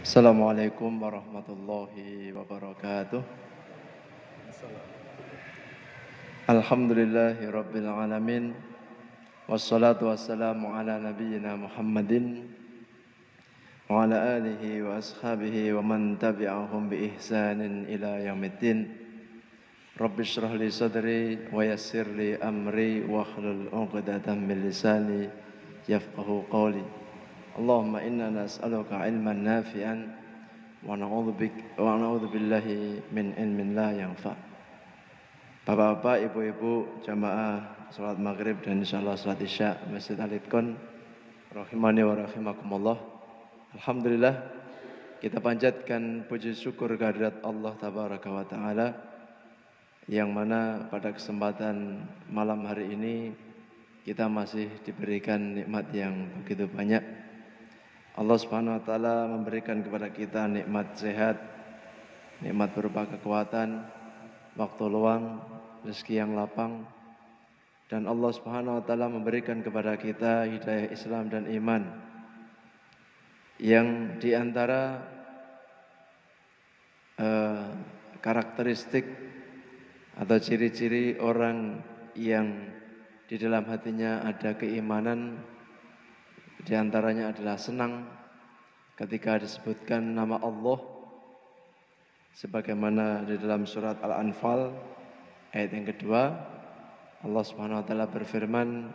Assalamualaikum warahmatullahi wabarakatuh. Alhamdulillahi rabbil alamin. Wassalatu wassalamu ala nabiyyina Muhammadin wa ala alihi wa ashabihi wa man tabi'ahum bi ihsanin ila yaumiddin. Rabbi shrah li sadri wa yassir li amri wa hlul 'uqdatam min lisani yafqahu qawli. Allahumma inna nas'aluka ilman nafi'an wa na'udzu billahi min ilmin la yanfa'. Bapak-bapak, ibu-ibu, jamaah salat maghrib dan insyaallah salat isya Masjid Al-Itqan rahimani wa rahimakumullah. Alhamdulillah, kita panjatkan puji syukur kehadirat Allah tabaraka wa taala yang mana pada kesempatan malam hari ini kita masih diberikan nikmat yang begitu banyak. Allah Subhanahu wa taala memberikan kepada kita nikmat sehat, nikmat berupa kekuatan, waktu luang, rezeki yang lapang, dan Allah Subhanahu wa taala memberikan kepada kita hidayah Islam dan iman, yang diantara karakteristik atau ciri-ciri orang yang di dalam hatinya ada keimanan, diantaranya adalah senang ketika disebutkan nama Allah, sebagaimana di dalam surat Al-Anfal ayat yang kedua, Allah Subhanahu wa taala berfirman,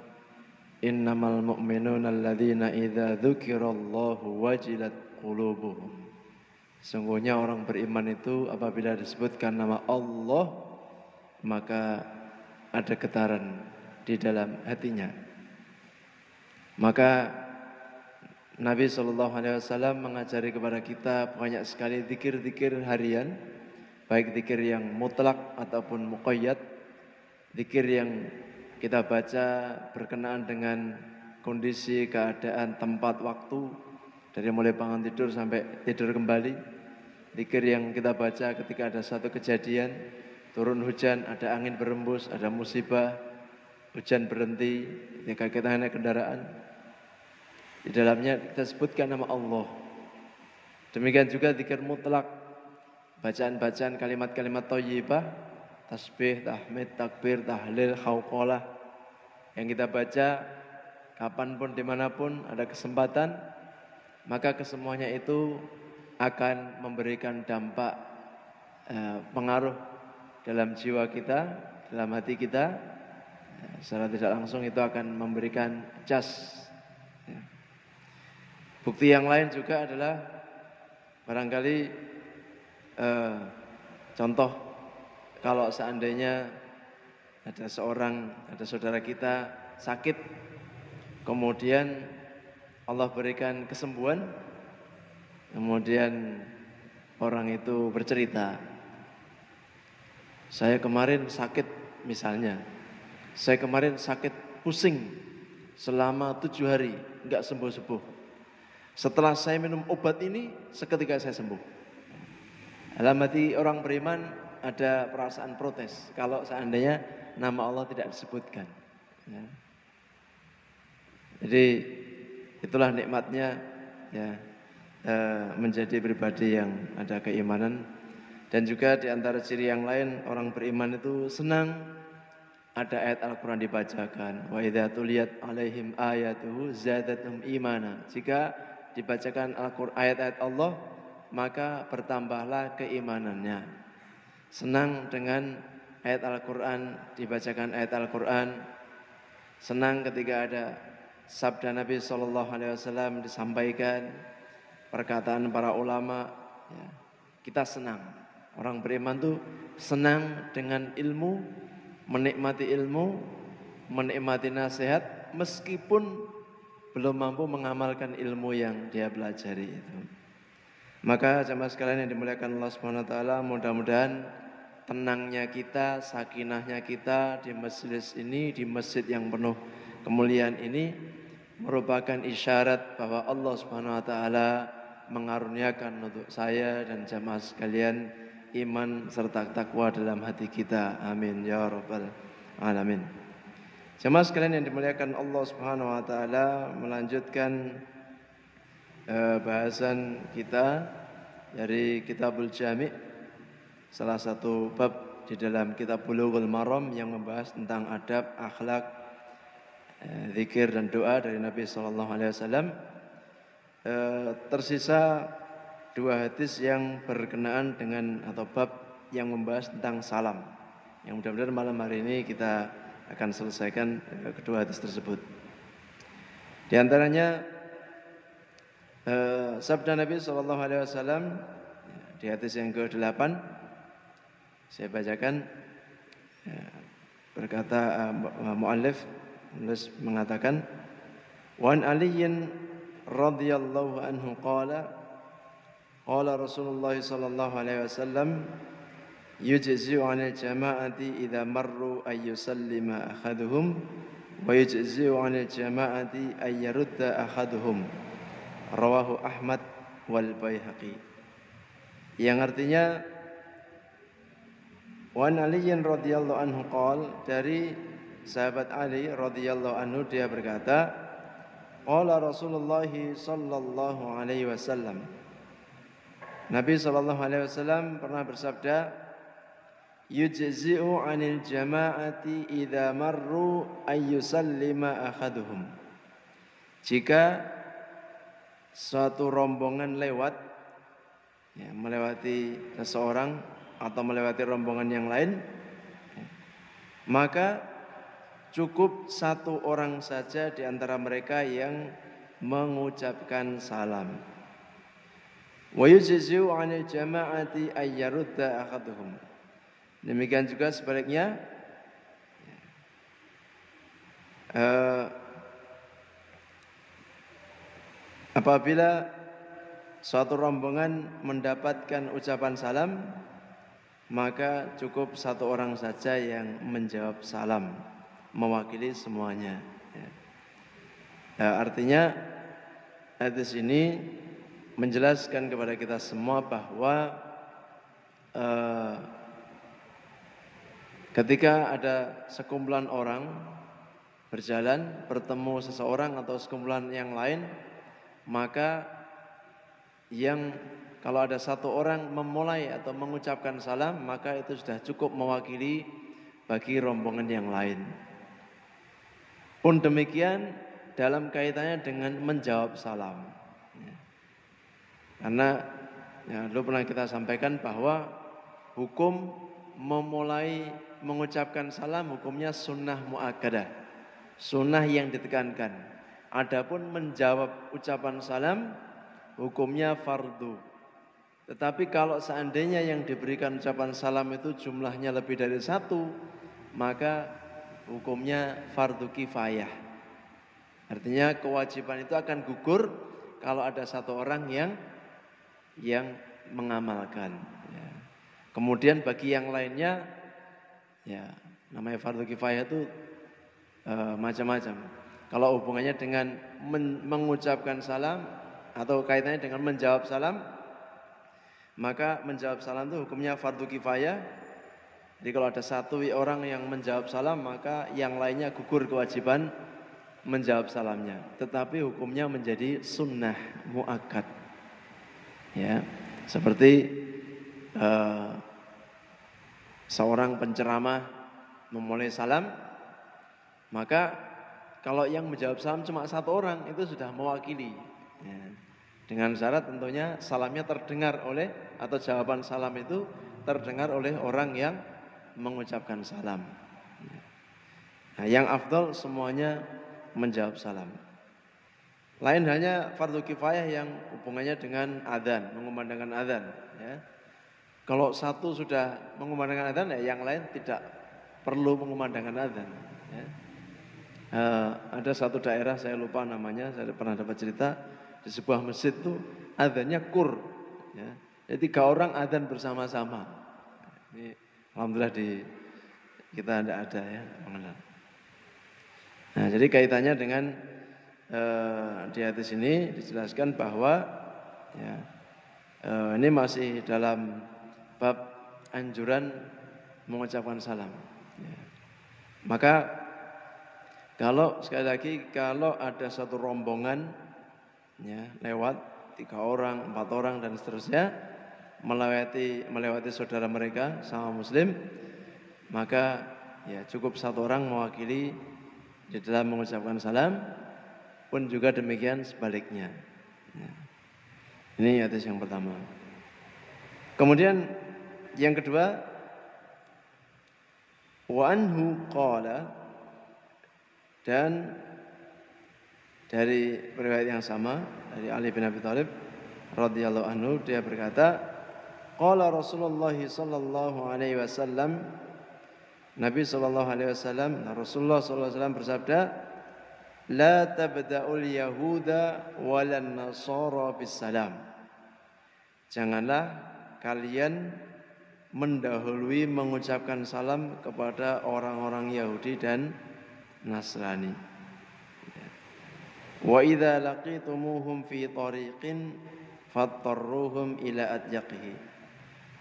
innamal mu'minuna alladzina idza dzukirallahu wajilat qulubuhum. Sungguhnya orang beriman itu apabila disebutkan nama Allah maka ada getaran di dalam hatinya. Maka Nabi SAW mengajari kepada kita banyak sekali zikir-zikir harian, baik zikir yang mutlak ataupun muqayyad, zikir yang kita baca berkenaan dengan kondisi, keadaan, tempat, waktu, dari mulai bangun tidur sampai tidur kembali. Zikir yang kita baca ketika ada satu kejadian, turun hujan, ada angin berembus, ada musibah, hujan berhenti, ketika kita naik kendaraan, di dalamnya kita sebutkan nama Allah. Demikian juga zikir mutlak, bacaan-bacaan kalimat-kalimat thayyibah, tasbih, tahmid, takbir, tahlil, khauqalah, yang kita baca kapanpun, dimanapun ada kesempatan, maka kesemuanya itu akan memberikan dampak pengaruh dalam jiwa kita, dalam hati kita. Secara tidak langsung itu akan memberikan jas. Bukti yang lain juga adalah barangkali contoh, kalau seandainya ada saudara kita sakit, kemudian Allah berikan kesembuhan, kemudian orang itu bercerita, saya kemarin sakit misalnya, saya kemarin sakit pusing selama 7 hari, enggak sembuh-sembuh. Setelah saya minum obat ini, seketika saya sembuh. Dalam hati orang beriman ada perasaan protes kalau seandainya nama Allah tidak disebutkan. Ya. Jadi itulah nikmatnya ya, menjadi pribadi yang ada keimanan. Dan juga di antara ciri yang lain orang beriman itu senang ada ayat Al-Quran dibacakan. Wa idza tuliyat alaihim ayatuhu zadatuhum imana. Jika dibacakan Al-Quran, ayat-ayat Allah, maka bertambahlah keimanannya. Senang dengan ayat Al-Quran, dibacakan ayat Al-Quran. Senang ketika ada sabda Nabi SAW disampaikan, perkataan para ulama, ya, kita senang. Orang beriman itu senang dengan ilmu, menikmati nasihat, meskipun belum mampu mengamalkan ilmu yang dia pelajari itu. Maka jemaah sekalian yang dimuliakan Allah Subhanahu wa taala, mudah-mudahan tenangnya kita, sakinahnya kita di majelis ini, di masjid yang penuh kemuliaan ini merupakan isyarat bahwa Allah Subhanahu wa taala mengaruniakan untuk saya dan jemaah sekalian iman serta takwa dalam hati kita. Amin ya rabbal alamin. Jemaah sekalian yang dimuliakan Allah Subhanahu wa taala, melanjutkan bahasan kita dari Kitabul Jami', salah satu bab di dalam Kitab Bulughul Maram yang membahas tentang adab, akhlak, zikir dan doa dari Nabi sallallahu alaihi wasallam. Tersisa 2 hadis yang berkenaan dengan atau bab yang membahas tentang salam. Yang mudah-mudahan malam hari ini kita akan selesaikan kedua hadis tersebut. Di antaranya sabda Nabi sallallahu alaihi wasallam di hadis yang ke-8, saya bacakan. Berkata muallif mengatakan, wa an Aliyin radhiyallahu anhu qala Rasulullah sallallahu alaihi wasallam yujzi'u 'anil jama'ati idza marru ay yusallima ahaduhum wa yujzi'u 'anil jama'ati ay yarudda ahaduhum. Rawahu Ahmad wal Baihaqi. Yang artinya, wa an Aliyin radhiyallahu anhu qala, dari sahabat Ali radhiyallahu anhu dia berkata, qala Rasulullah sallallahu alaihi wasallam, Nabi sallallahu alaihi wasallam pernah bersabda, yujzi'u 'anil jama'ati idza marru ay yusallima ahaduhum. Jika suatu rombongan lewat, melewati seseorang atau melewati rombongan yang lain, maka cukup satu orang saja di antara mereka yang mengucapkan salam. Wa yujzi'u 'anil jama'ati ay yarudda ahaduhum. Demikian juga sebaliknya, apabila suatu rombongan mendapatkan ucapan salam, maka cukup satu orang saja yang menjawab salam, mewakili semuanya. Artinya hadis ini menjelaskan kepada kita semua bahwa ketika ada sekumpulan orang berjalan, bertemu seseorang atau sekumpulan yang lain, maka kalau ada satu orang memulai atau mengucapkan salam, maka itu sudah cukup mewakili bagi rombongan yang lain. Pun demikian dalam kaitannya dengan menjawab salam. Karena dulu pernah kita sampaikan bahwa hukum memulai mengucapkan salam hukumnya sunnah muakkadah, sunnah yang ditekankan. Adapun menjawab ucapan salam hukumnya fardu. Tetapi kalau seandainya yang diberikan ucapan salam itu jumlahnya lebih dari 1, maka hukumnya fardu kifayah. Artinya kewajiban itu akan gugur kalau ada satu orang yang mengamalkan. Kemudian bagi yang lainnya, namanya fardu kifayah itu macam-macam. Kalau hubungannya dengan mengucapkan salam atau kaitannya dengan menjawab salam, maka menjawab salam itu hukumnya fardu kifayah. Jadi kalau ada satu orang yang menjawab salam, maka yang lainnya gugur kewajiban menjawab salamnya. Tetapi hukumnya menjadi sunnah muakkad. Seperti seorang penceramah memulai salam, maka kalau yang menjawab salam cuma satu orang, itu sudah mewakili. Dengan syarat tentunya salamnya terdengar oleh, atau jawaban salam itu terdengar oleh orang yang mengucapkan salam. Yang afdal semuanya menjawab salam. Lain hanya fardu kifayah yang hubungannya dengan adzan, mengumandangkan adzan. Kalau satu sudah mengumandangkan adzan, yang lain tidak perlu mengumandangkan adzan. Ada satu daerah, saya lupa namanya, saya pernah dapat cerita, di sebuah masjid itu adzannya kur. Jadi 3 orang adzan bersama-sama. Ini alhamdulillah di kita tidak ada mengenal. Nah, jadi kaitannya dengan di hadis ini dijelaskan bahwa ini masih dalam bab anjuran mengucapkan salam. Maka sekali lagi kalau ada satu rombongan lewat 3 orang, 4 orang dan seterusnya, melewati saudara mereka sama muslim, maka ya cukup satu orang mewakili di dalam mengucapkan salam, pun juga demikian sebaliknya. Ya. Ini hadis yang pertama. Kemudian yang kedua, wa anhu qala, dan dari riwayat yang sama dari Ali bin Abi Thalib radhiyallahu anhu, dia berkata, qala Rasulullah sallallahu alaihi wasallam, Nabi sallallahu alaihi wasallam, Rasulullah sallallahu alaihi wasallam bersabda, la tabda'ul yahuda walan nasara bis salam. Janganlah kalian mendahului mengucapkan salam kepada orang-orang Yahudi dan Nasrani. Wa idza laqitumuhum fi tariqin fattarruhum ila adyaqihi.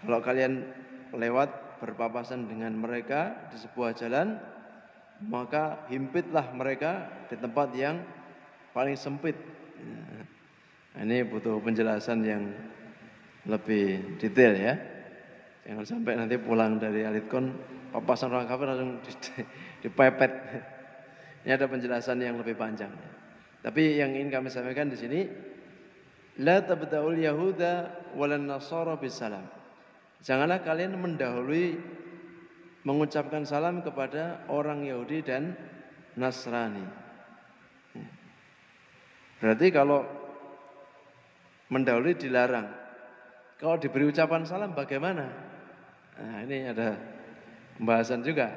Kalau kalian lewat berpapasan dengan mereka di sebuah jalan, maka himpitlah mereka di tempat yang paling sempit. Ini butuh penjelasan yang lebih detail ya. Jangan sampai nanti pulang dari Alitkon papasan orang kafir langsung dipepet. Ini ada penjelasan yang lebih panjang. Tapi yang ingin kami sampaikan di sini, la tabda'ul yahuda walan nasara bisalam. Janganlah kalian mendahului mengucapkan salam kepada orang Yahudi dan Nasrani. Berarti kalau mendahului dilarang. Kalau diberi ucapan salam bagaimana? Nah, ini ada pembahasan juga.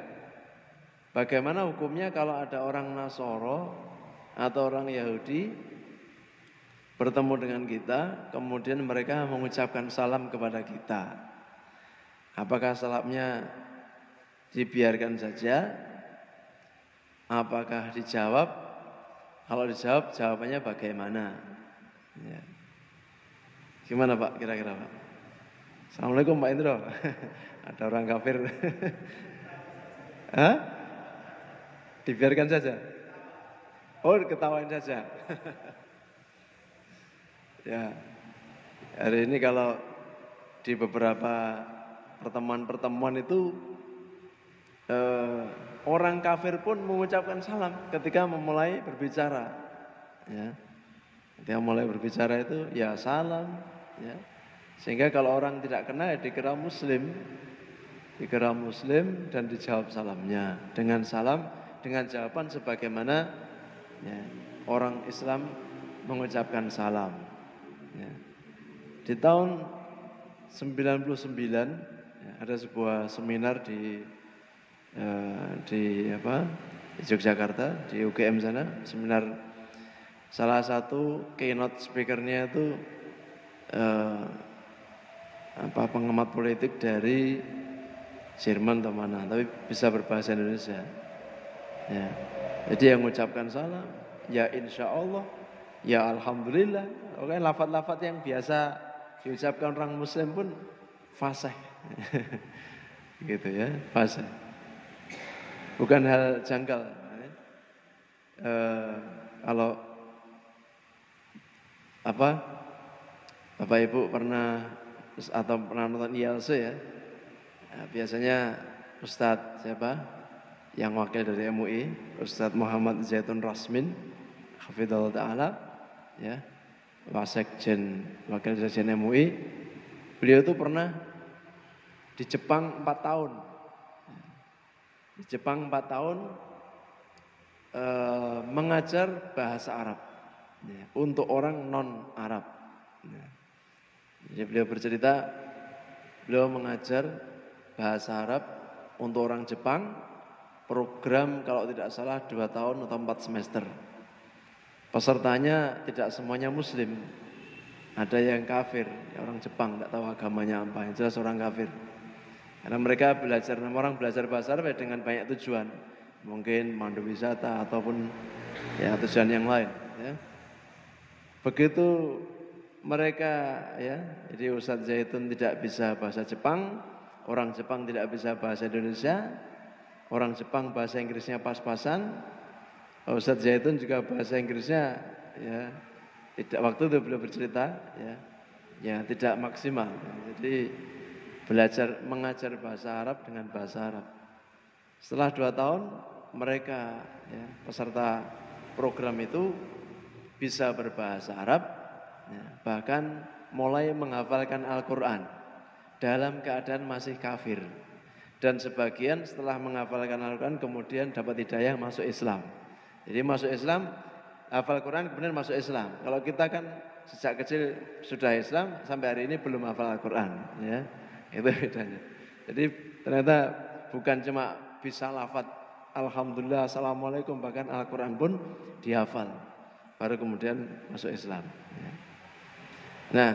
Bagaimana hukumnya kalau ada orang Nasoro atau orang Yahudi bertemu dengan kita, kemudian mereka mengucapkan salam kepada kita. Apakah salamnya dibiarkan saja? Apakah dijawab? Kalau dijawab, jawabannya bagaimana? Ya. Gimana Pak, kira-kira Pak? Assalamualaikum Pak Indro. Ada orang kafir. Hah? Dibiarkan saja? Oh, ketawain saja. Ya. Hari ini kalau di beberapa pertemuan-pertemuan itu orang kafir pun mengucapkan salam ketika memulai berbicara. Ya. Ketika mulai berbicara itu ya salam, ya. Sehingga kalau orang tidak kenal ya dikira muslim dan dijawab salamnya dengan salam, dengan jawaban sebagaimana ya, orang Islam mengucapkan salam. Ya. Di tahun 99 ya, ada sebuah seminar di Yogyakarta, di UGM sana, seminar. Salah satu keynote speakernya itu pengamat politik dari Jerman atau mana, tapi bisa berbahasa Indonesia. Ya. Jadi yang mengucapkan salam, ya insya Allah, ya alhamdulillah. Oke, lafaz-lafaz yang biasa diucapkan orang Muslim pun fasih, gitu ya, fasih. Bukan hal janggal. Kalau Bapak Ibu pernah nonton ILC ya? Nah, biasanya Ustadz siapa yang wakil dari MUI, Ustadz Muhammad Zaitun Rasmin, Hafidhullah Ta'ala, ya, wakil sekjen MUI. Beliau itu pernah di Jepang 4 tahun. Di Jepang 4 tahun mengajar bahasa Arab ya, untuk orang non-Arab. Ya. Jadi beliau bercerita, beliau mengajar bahasa Arab untuk orang Jepang, program kalau tidak salah 2 tahun atau 4 semester. Pesertanya tidak semuanya Muslim, ada yang kafir, ya orang Jepang tidak tahu agamanya apa, yang jelas orang kafir. Karena mereka orang belajar bahasa Arab dengan banyak tujuan, mungkin mandu wisata ataupun ya tujuan yang lain. Ya. Begitu mereka ya, jadi Ustadz Zaitun tidak bisa bahasa Jepang, orang Jepang tidak bisa bahasa Indonesia, orang Jepang bahasa Inggrisnya pas-pasan, Ustadz Zaitun juga bahasa Inggrisnya ya tidak, waktu itu beliau bercerita ya ya tidak maksimal. Jadi belajar mengajar bahasa Arab dengan bahasa Arab. Setelah 2 tahun mereka ya, peserta program itu bisa berbahasa Arab, ya, bahkan mulai menghafalkan Al-Quran dalam keadaan masih kafir. Dan sebagian setelah menghafalkan Al-Quran kemudian dapat hidayah masuk Islam. Jadi masuk Islam, hafal Quran kemudian masuk Islam. Kalau kita kan sejak kecil sudah Islam sampai hari ini belum hafal Al-Quran, ya. Itu bedanya. Jadi ternyata bukan cuma bisa lafaz Alhamdulillah, Assalamualaikum, bahkan Al-Quran pun dihafal. Baru kemudian masuk Islam. Nah,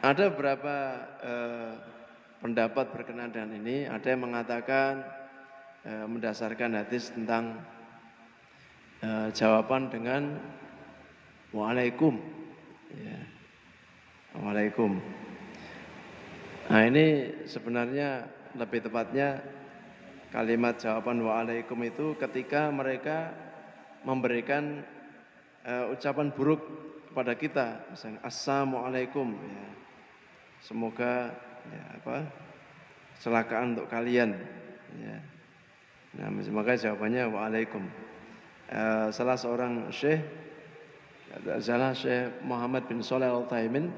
ada beberapa pendapat berkenaan dengan ini. Ada yang mengatakan mendasarkan hadis tentang jawaban dengan Waalaikum, ya. Waalaikum. Nah, ini sebenarnya lebih tepatnya kalimat jawaban Waalaikum itu ketika mereka memberikan ucapan buruk kepada kita, misalnya Assalamualaikum, ya. Semoga ya, kecelakaan untuk kalian, ya. Nah, maka jawabannya Waalaikum. Salah seorang Syekh Muhammad bin Shalih Al-Utsaimin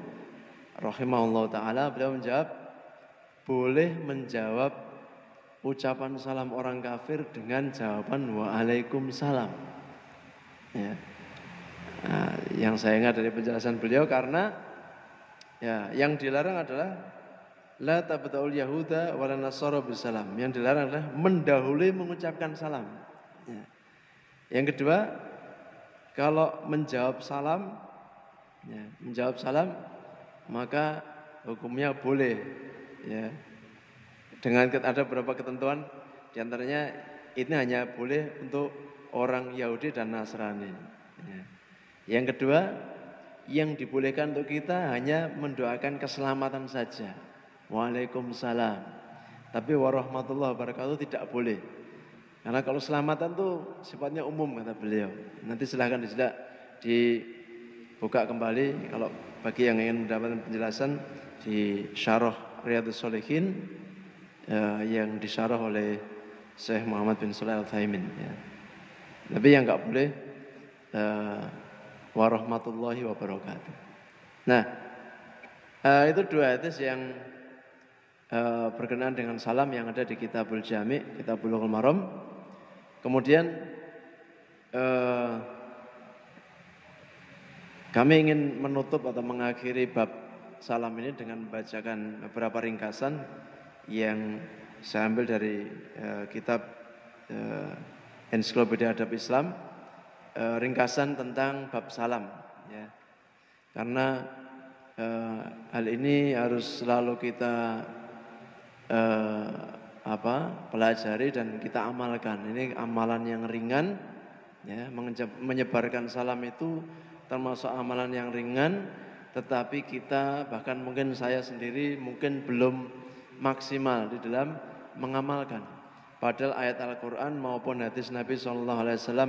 rahimahullah ta'ala, beliau menjawab, boleh menjawab ucapan salam orang kafir dengan jawaban Waalaikumsalam, ya. Nah, yang saya ingat dari penjelasan beliau, karena ya yang dilarang adalah la tabta'ul yahuda wala nasara bisalam. Yang dilarang adalah mendahului mengucapkan salam, ya. Yang kedua, kalau menjawab salam, ya, menjawab salam maka hukumnya boleh, ya. Dengan ada beberapa ketentuan, diantaranya ini hanya boleh untuk orang Yahudi dan Nasrani, ya. Yang kedua, yang dibolehkan untuk kita hanya mendoakan keselamatan saja. Waalaikumsalam. Tapi warahmatullahi wabarakatuh tidak boleh. Karena kalau selamatan itu sifatnya umum, kata beliau. Nanti silahkan dibuka kembali kalau bagi yang ingin mendapatkan penjelasan di Syarah Riyadhus Shalihin yang disyarah oleh Syekh Muhammad bin Shalih Al-Utsaimin, ya. Tapi yang enggak boleh warahmatullahi wabarakatuh. Nah, itu 2 hadis yang berkenaan dengan salam yang ada di Kitabul Jami', Kitabul Bulughul Maram. Kemudian kami ingin menutup atau mengakhiri bab salam ini dengan membacakan beberapa ringkasan yang saya ambil dari kitab Ensiklopedia Adab Islam, ringkasan tentang bab salam, ya. Karena hal ini harus selalu kita pelajari dan kita amalkan. Ini amalan yang ringan, ya. Menyebarkan salam itu termasuk amalan yang ringan, tetapi kita, bahkan mungkin saya sendiri mungkin belum maksimal di dalam mengamalkan. Padahal ayat Al-Quran maupun hadis Nabi SAW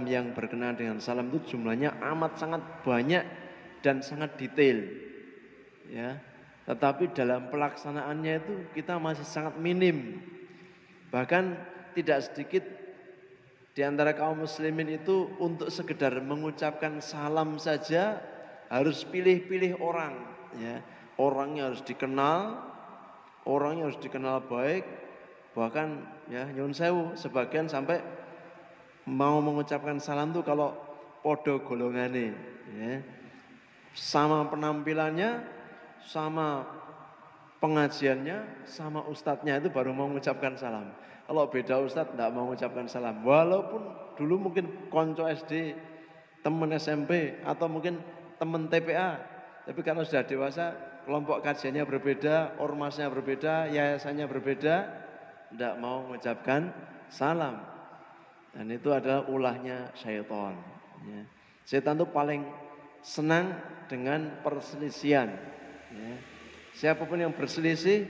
yang berkenaan dengan salam itu jumlahnya amat sangat banyak dan sangat detail, ya. Tetapi dalam pelaksanaannya itu kita masih sangat minim. Bahkan tidak sedikit di antara kaum muslimin itu untuk sekedar mengucapkan salam saja harus pilih-pilih orang, ya. Orangnya harus dikenal, orangnya harus dikenal baik. Bahkan ya nyun sewu, sebagian sampai mau mengucapkan salam tuh kalau podo golongane, ya. Sama penampilannya, sama pengajiannya, sama ustadznya itu baru mau mengucapkan salam. Kalau beda ustadz tidak mau mengucapkan salam. Walaupun dulu mungkin konco SD, teman SMP, atau mungkin teman TPA. Tapi kalau sudah dewasa, kelompok kajiannya berbeda, ormasnya berbeda, yayasannya berbeda, tidak mau mengucapkan salam. Dan itu adalah ulahnya syaitan, ya. Syaitan itu paling senang dengan perselisihan, ya. Siapapun yang berselisih,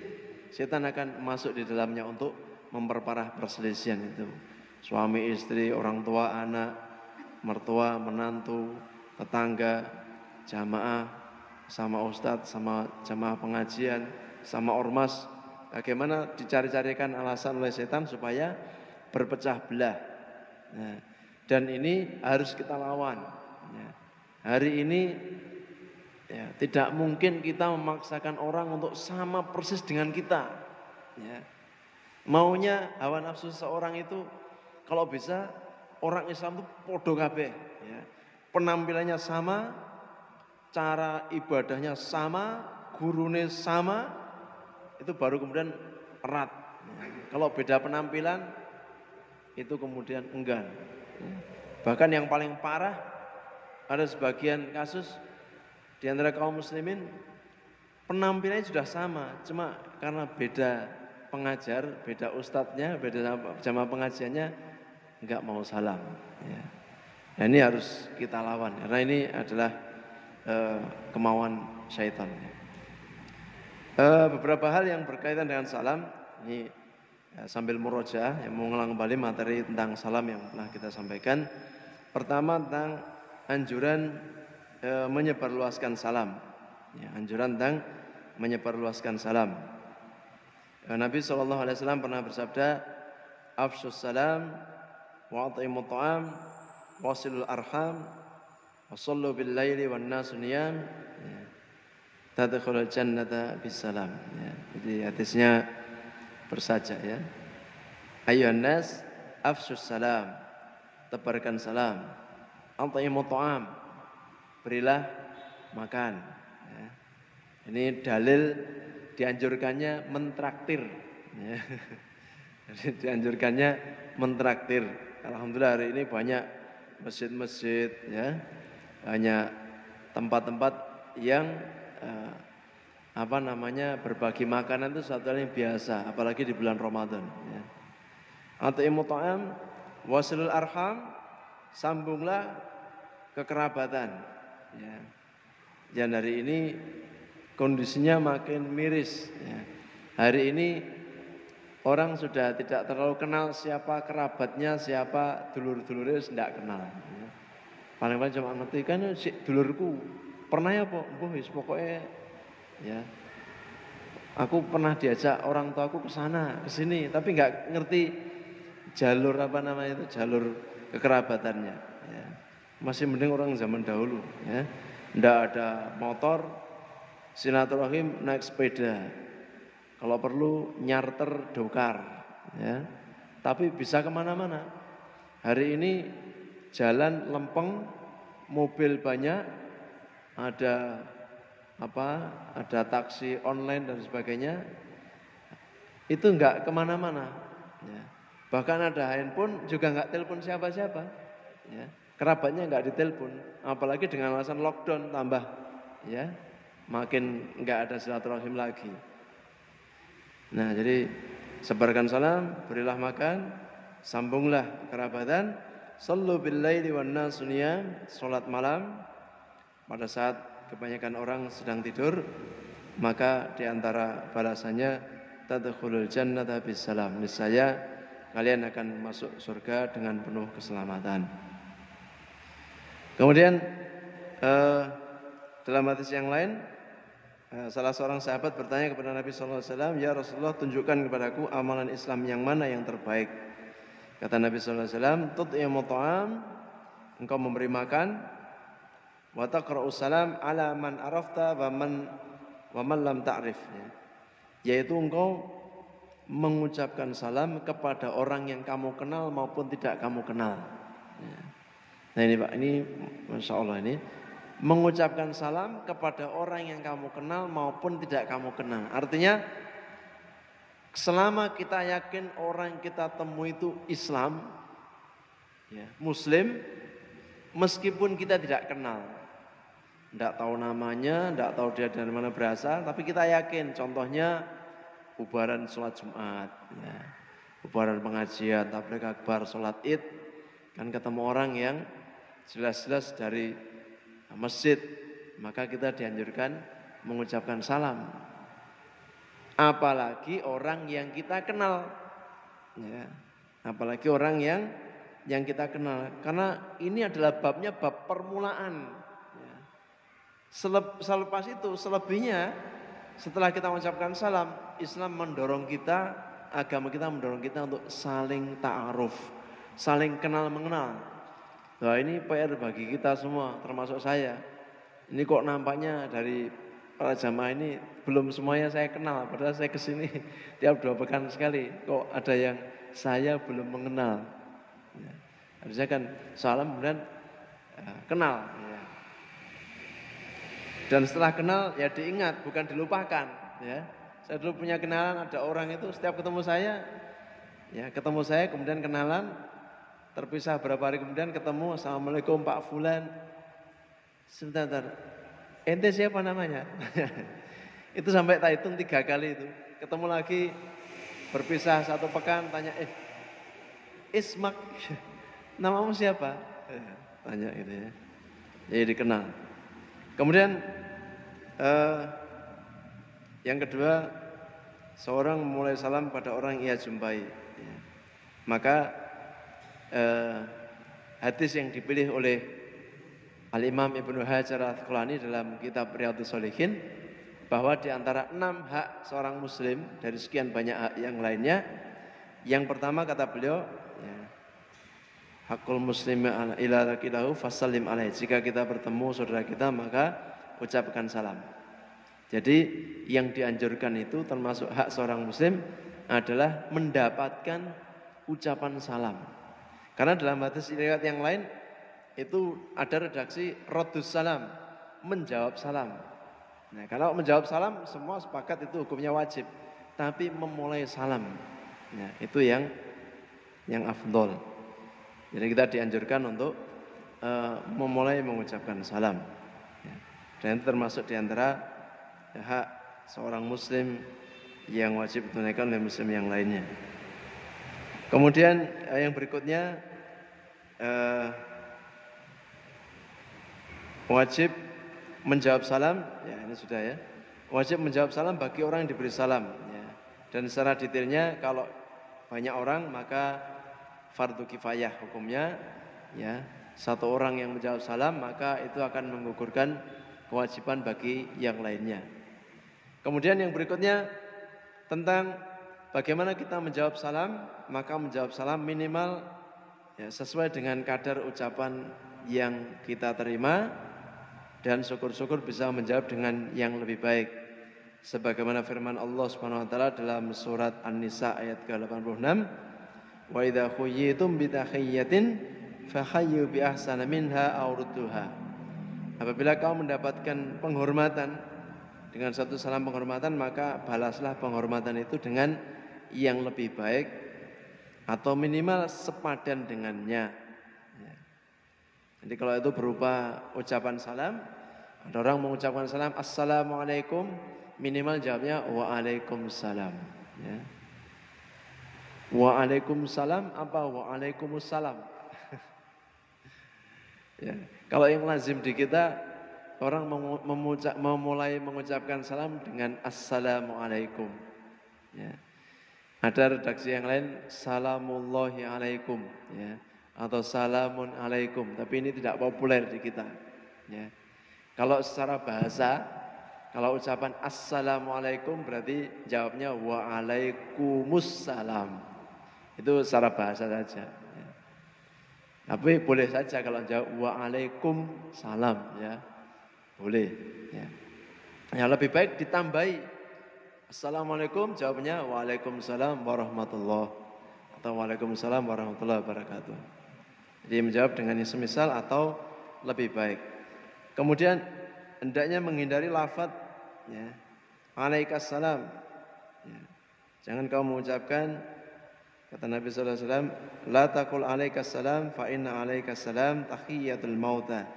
setan akan masuk di dalamnya untuk memperparah perselisihan itu. Suami istri, orang tua anak, mertua menantu, tetangga, jamaah, sama ustadz, sama jamaah pengajian, sama ormas. Bagaimana dicari-carikan alasan oleh setan supaya berpecah belah. Nah, dan ini harus kita lawan. Ya. Hari ini ya, tidak mungkin kita memaksakan orang untuk sama persis dengan kita. Ya. Maunya hawa nafsu seseorang itu kalau bisa orang Islam itu podo kabeh. Ya. Penampilannya sama, cara ibadahnya sama, gurune sama, itu baru kemudian erat. Ya. Kalau beda penampilan itu kemudian enggan. Bahkan yang paling parah ada sebagian kasus di antara kaum muslimin penampilannya sudah sama, cuma karena beda pengajar, beda ustadznya, beda jamaah pengajiannya enggak mau salam. Ya. Nah, ini harus kita lawan karena ini adalah kemauan syaitan. Beberapa hal yang berkaitan dengan salam ini sambil murojaah yang mengulang kembali materi tentang salam yang pernah kita sampaikan. Pertama tentang anjuran menyebarluaskan salam. Ya, anjuran tentang menyebarluaskan salam. Nabi SAW pernah bersabda, "Afshus salam wa at'imut ta'am wasilul arham wa sallu bil laili wan nasu niyam tadkhulul jannata bisalam." Ya, jadi hadisnya bersaja ya. Ayyuhan nas afshus salam, tebarkan salam. At'imut ta'am, berilah makan. Ya. Ini dalil dianjurkannya mentraktir. Ya. Dianjurkannya mentraktir. Alhamdulillah hari ini banyak masjid-masjid, ya, banyak tempat-tempat yang berbagi makanan itu suatu hal yang biasa, apalagi di bulan Ramadan. Ya. At'imu ta'am wasilul arham, sambunglah kekerabatan. Ya. Dan hari ini kondisinya makin miris. Ya. Hari ini orang sudah tidak terlalu kenal siapa kerabatnya, siapa dulur-dulurnya, tidak kenal. Ya. Paling-paling cuma ngerti kan si dulurku pernah ya pokoknya ya. Aku pernah diajak orang tuaku ke sana, ke sini, tapi nggak ngerti jalur jalur kekerabatannya. Ya. Masih mending orang zaman dahulu. Ya. Nggak ada motor, silaturahim naik sepeda. Kalau perlu nyarter dokar. Ya. Tapi bisa kemana-mana. Hari ini jalan lempeng, mobil banyak, ada taksi online dan sebagainya, itu enggak kemana-mana. Ya. Bahkan ada handphone juga enggak telepon siapa-siapa. Ya. Kerabatnya enggak ditelepon, apalagi dengan alasan lockdown tambah, ya, makin enggak ada silaturahim lagi. Nah, jadi sebarkan salam, berilah makan, sambunglah kerabatan, sallu bil laili wan nasu niyam, salat malam pada saat kebanyakan orang sedang tidur, maka di antara balasannya tadkhulul jannata bisalam. Niscaya kalian akan masuk surga dengan penuh keselamatan. Kemudian dalam hadis yang lain, salah seorang sahabat bertanya kepada Nabi sallallahu alaihi wasallam, "Ya Rasulullah, tunjukkan kepadaku amalan Islam yang mana yang terbaik?" Kata Nabi sallallahu alaihi wasallam, "Tut'imu ta'am," engkau memberi makan, wa taqra'us salam ala man arafta wa man lam ta'rif, yaitu engkau mengucapkan salam kepada orang yang kamu kenal maupun tidak kamu kenal. Nah ini Pak, ini Masya Allah, ini mengucapkan salam kepada orang yang kamu kenal maupun tidak kamu kenal. Artinya selama kita yakin orang yang kita temui itu Islam, ya, Muslim, meskipun kita tidak kenal, tidak tahu namanya, tidak tahu dia dari mana berasal, tapi kita yakin. Contohnya bubaran sholat Jumat, ya, bubaran pengajian, tabligh akbar, sholat Id, kan ketemu orang yang jelas-jelas dari masjid, maka kita dianjurkan mengucapkan salam. Apalagi orang yang kita kenal, ya, apalagi orang yang kita kenal, karena ini adalah babnya bab permulaan. Ya. Selepas itu, selebihnya setelah kita mengucapkan salam, Islam mendorong kita, agama kita mendorong kita untuk saling ta'aruf, saling kenal mengenal. Nah ini PR bagi kita semua, termasuk saya. Ini kok nampaknya dari para jamaah ini belum semuanya saya kenal, padahal saya kesini tiap 2 pekan sekali. Kok ada yang saya belum mengenal. Ya. Harusnya kan salam kemudian kenal. Ya. Dan setelah kenal ya diingat, bukan dilupakan. Ya. Saya dulu punya kenalan, ada orang itu setiap ketemu saya, ya ketemu saya kemudian kenalan, terpisah berapa hari kemudian ketemu, assalamualaikum Pak Fulan. Sebentar, ente siapa namanya? Itu sampai tak hitung 3 kali itu. Ketemu lagi, berpisah 1 pekan, tanya, Ismak, namamu siapa? Tanya gitu ya. Jadi dikenal. Kemudian yang kedua, seorang memulai salam pada orang yang ia jumpai. Ya. Maka hadis yang dipilih oleh Al-Imam Ibnu Hajar Al-Asqalani dalam kitab Riyadhus Shalihin, bahwa di antara 6 hak seorang muslim dari sekian banyak hak yang lainnya, yang pertama kata beliau, ya, hakul muslimi ila laqilahu fasallim alaihi. Jika kita bertemu saudara kita maka ucapkan salam. Jadi yang dianjurkan itu termasuk hak seorang muslim adalah mendapatkan ucapan salam. Karena dalam hadis riwayat yang lain itu ada redaksi raddus salam, menjawab salam. Nah, kalau menjawab salam semua sepakat itu hukumnya wajib, tapi memulai salam, nah, itu yang afdol. Jadi kita dianjurkan untuk memulai mengucapkan salam. Dan itu termasuk diantara hak seorang muslim yang wajib ditunaikan oleh muslim yang lainnya. Kemudian yang berikutnya wajib menjawab salam, ya ini sudah ya. Wajib menjawab salam bagi orang yang diberi salam. Ya. Dan secara detailnya kalau banyak orang maka fardu kifayah hukumnya, ya 1 orang yang menjawab salam maka itu akan menggugurkan kewajiban bagi yang lainnya. Kemudian yang berikutnya tentang bagaimana kita menjawab salam, maka menjawab salam minimal ya, sesuai dengan kadar ucapan yang kita terima, dan syukur-syukur bisa menjawab dengan yang lebih baik. Sebagaimana firman Allah Subhanahu wa taala dalam surat An-Nisa ayat ke-86, wa idza khuyyitum bi tahiyyatin fahayyu bi ahsana minha aw rudduha. Apabila kau mendapatkan penghormatan dengan satu salam penghormatan, maka balaslah penghormatan itu dengan yang lebih baik atau minimal sepadan dengannya. Jadi kalau itu berupa ucapan salam, ada orang mengucapkan salam assalamualaikum, minimal jawabnya waalaikumsalam. Ya. Waalaikumsalam apa waalaikumsalam? Ya. Kalau yang lazim di kita, orang memulai mengucapkan salam dengan assalamualaikum. Ya. Ada redaksi yang lain salamullahi alaikum, ya, atau salamun alaikum, tapi ini tidak populer di kita. Ya. Kalau secara bahasa, kalau ucapan assalamualaikum berarti jawabnya waalaikumsalam. Itu secara bahasa saja. Ya. Tapi boleh saja kalau jawab waalaikumsalam, ya. Boleh, ya. Yang lebih baik ditambahi assalamualaikum, jawabnya waalaikumsalam warahmatullahi atau waalaikumsalam warahmatullahi wabarakatuh. Jadi menjawab dengan yang semisal atau lebih baik. Kemudian hendaknya menghindari lafaz, ya, alaikassalam. Ya. Jangan kau mengucapkan, kata Nabi sallallahu alaihi wasallam, la taqul alaikassalam fa inna alaikassalam tahiyatul mauta.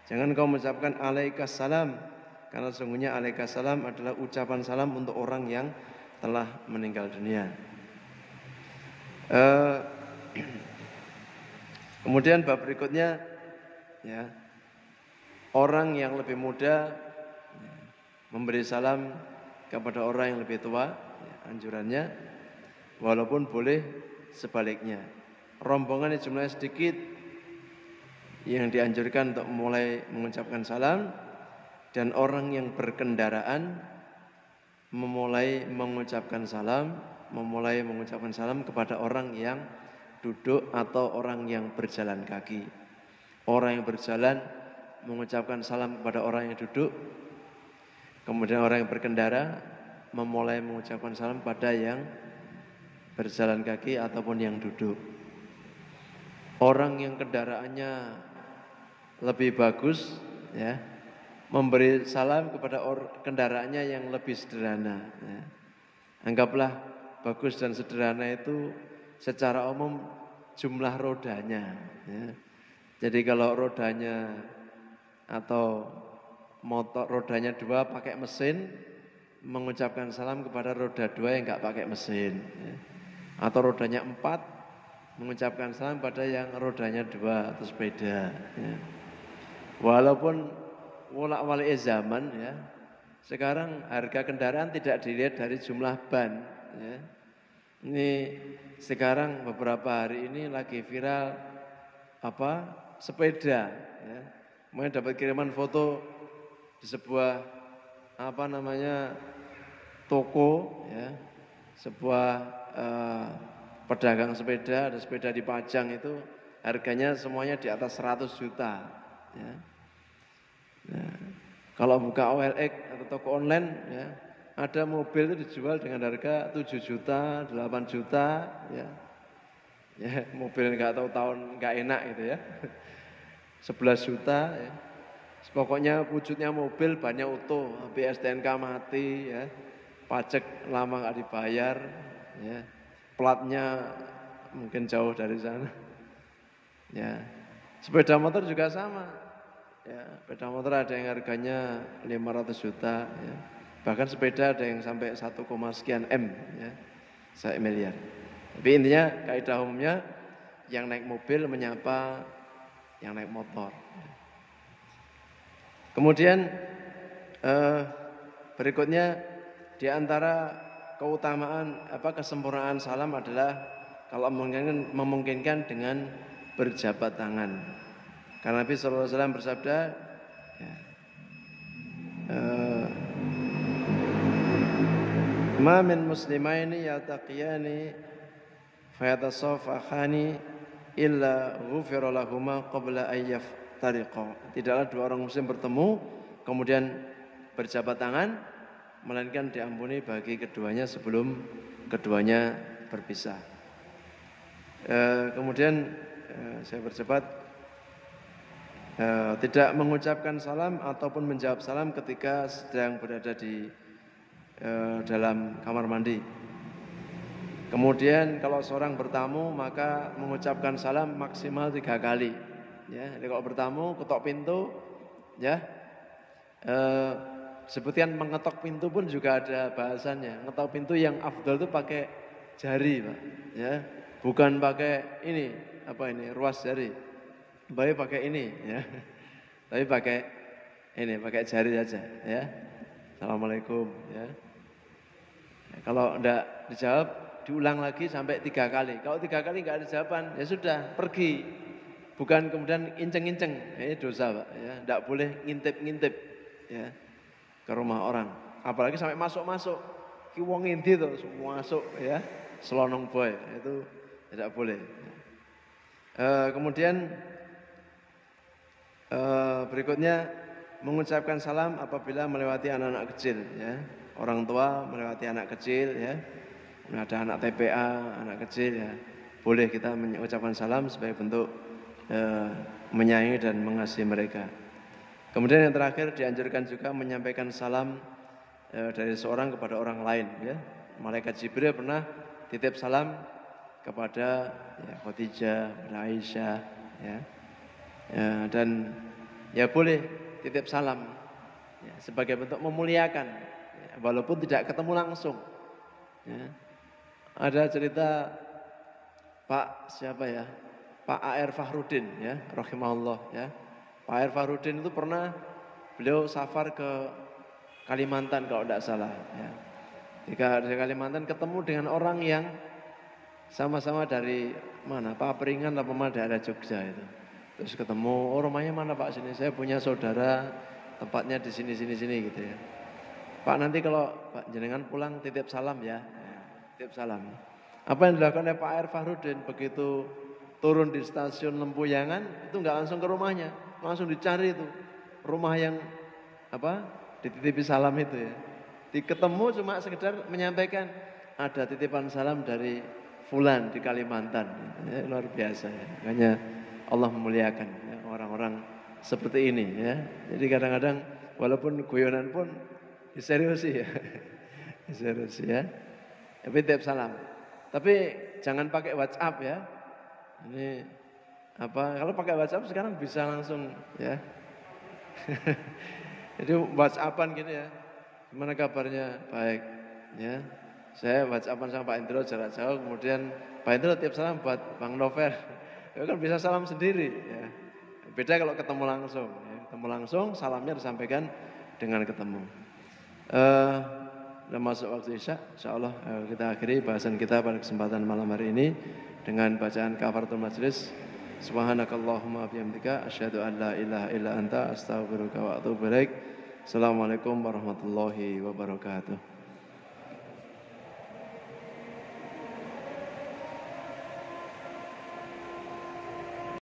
Jangan kau mengucapkan alaikassalam, karena sesungguhnya alaikassalam adalah ucapan salam untuk orang yang telah meninggal dunia. Kemudian bab berikutnya, ya, orang yang lebih muda memberi salam kepada orang yang lebih tua, ya, anjurannya, walaupun boleh sebaliknya. Rombongan yang jumlahnya sedikit yang dianjurkan untuk mulai mengucapkan salam dan orang yang berkendaraan memulai mengucapkan salam kepada orang yang duduk atau orang yang berjalan kaki. Orang yang berjalan mengucapkan salam kepada orang yang duduk, kemudian orang yang berkendara memulai mengucapkan salam pada yang berjalan kaki ataupun yang duduk. Orang yang kendaraannya lebih bagus, ya, memberi salam kepada kendaraannya yang lebih sederhana. Ya. Anggaplah bagus dan sederhana itu secara umum jumlah rodanya. Ya. Jadi kalau rodanya atau motor rodanya 2 pakai mesin, mengucapkan salam kepada roda 2 yang enggak pakai mesin. Ya. Atau rodanya 4, mengucapkan salam pada yang rodanya 2 atau sepeda. Ya. Walaupun wala-wali zaman, ya, sekarang harga kendaraan tidak dilihat dari jumlah ban. Ya. Ini sekarang beberapa hari ini lagi viral sepeda. Ya. Kemudian dapat kiriman foto di sebuah toko, ya, sebuah pedagang sepeda, ada sepeda dipajang itu harganya semuanya di atas 100 juta. Ya. Nah, kalau buka OLX atau toko online, ya, ada mobil itu dijual dengan harga 7 juta, 8 juta, ya. Ya, mobil enggak tahu tahun enggak enak gitu ya. 11 juta, ya. Pokoknya wujudnya mobil banyak utuh, tapi STNK mati, ya. Pajak lama enggak dibayar, ya. Platnya mungkin jauh dari sana. Ya. Sepeda motor juga sama. Ya, sepeda motor ada yang harganya 500 juta, ya. Bahkan sepeda ada yang sampai 1, sekian M, ya. 1 miliar. Tapi intinya kaidah umumnya yang naik mobil menyapa yang naik motor. Kemudian berikutnya di antara keutamaan kesempurnaan salam adalah kalau memungkinkan dengan berjabat tangan. Karena Nabi sallallahu alaihi wasallam bersabda, "Ma min muslimaini yaltaqiyani fayatasafahani illa ghufira lahuma qabla an yaftariqa." Tidaklah 2 orang muslim bertemu kemudian berjabat tangan melainkan diampuni bagi keduanya sebelum keduanya berpisah. Kemudian saya bercepat, tidak mengucapkan salam ataupun menjawab salam ketika sedang berada di dalam kamar mandi. Kemudian kalau seorang bertamu maka mengucapkan salam maksimal 3 kali. Ya, jadi kalau bertamu ketok pintu, ya, sebutkan mengetok pintu pun juga ada bahasannya. Ngetok pintu yang afdal itu pakai jari, Pak. Ya, bukan pakai ini, ruas jari. Baik pakai ini, ya. Tapi pakai jari saja, ya. Assalamualaikum, ya. Kalau enggak dijawab, diulang lagi sampai 3 kali. Kalau 3 kali enggak ada jawaban, ya sudah, pergi. Bukan kemudian inceng-inceng, ini dosa, Pak. Ya, enggak boleh ngintip-ngintip, ya, ke rumah orang. Apalagi sampai masuk-masuk. Ki wong endi to, semua masuk, ya. Selonong boy, itu tidak boleh. Kemudian berikutnya mengucapkan salam apabila melewati anak-anak kecil, ya. Orang tua melewati anak kecil, ya. Ada anak TPA, anak kecil, ya. Boleh kita mengucapkan salam sebagai bentuk menyayangi dan mengasihi mereka. Kemudian yang terakhir dianjurkan juga menyampaikan salam dari seorang kepada orang lain, ya. Malaikat Jibril pernah titip salam kepada Khadijah, Aisyah, ya. Dan ya boleh titip salam, ya, sebagai bentuk memuliakan, ya, walaupun tidak ketemu langsung, ya. Ada cerita Pak A.R. Fakhrudin, ya, rahimahullah, ya. Pak A.R. Fakhrudin itu pernah beliau safar ke Kalimantan kalau tidak salah, ya. Jika dari Kalimantan ketemu dengan orang yang sama-sama dari mana, Papringan atau daerah Jogja itu. Terus ketemu, rumahnya mana Pak sini? Saya punya saudara tempatnya di sini gitu ya. Pak, nanti kalau Pak jenengan pulang titip salam ya. Titip salam. Apa yang dilakukan oleh Pak R. Fahrudin begitu turun di stasiun Lempuyangan itu nggak langsung ke rumahnya, langsung dicari itu rumah yang apa dititipi salam itu ya. Diketemu cuma sekedar menyampaikan ada titipan salam dari Fulan di Kalimantan. Ya, luar biasa ya. Makanya Allah memuliakan ya, orang-orang seperti ini ya. Jadi kadang-kadang walaupun guyonan pun diseriusi ya. Diseriusi ya. Tapi titip salam. Tapi jangan pakai WhatsApp ya. Ini apa? Kalau pakai WhatsApp sekarang bisa langsung ya. Jadi WhatsAppan gini ya. Gimana kabarnya? Baik ya. Saya WhatsAppan sama Pak Indro jarak jauh, kemudian Pak Indro tiap salam buat Bang Novel. Ya kan bisa salam sendiri ya. Beda kalau ketemu langsung ya. Ketemu langsung salamnya disampaikan dengan ketemu. Sudah masuk waktu Isya, insyaallah kita akhiri bahasan kita pada kesempatan malam hari ini dengan bacaan kafaratul majlis. Subhanakallahumma bihamdika asyhadu an la ilaha illa anta astaghfiruka wa atubu ilaik. Assalamualaikum warahmatullahi wabarakatuh.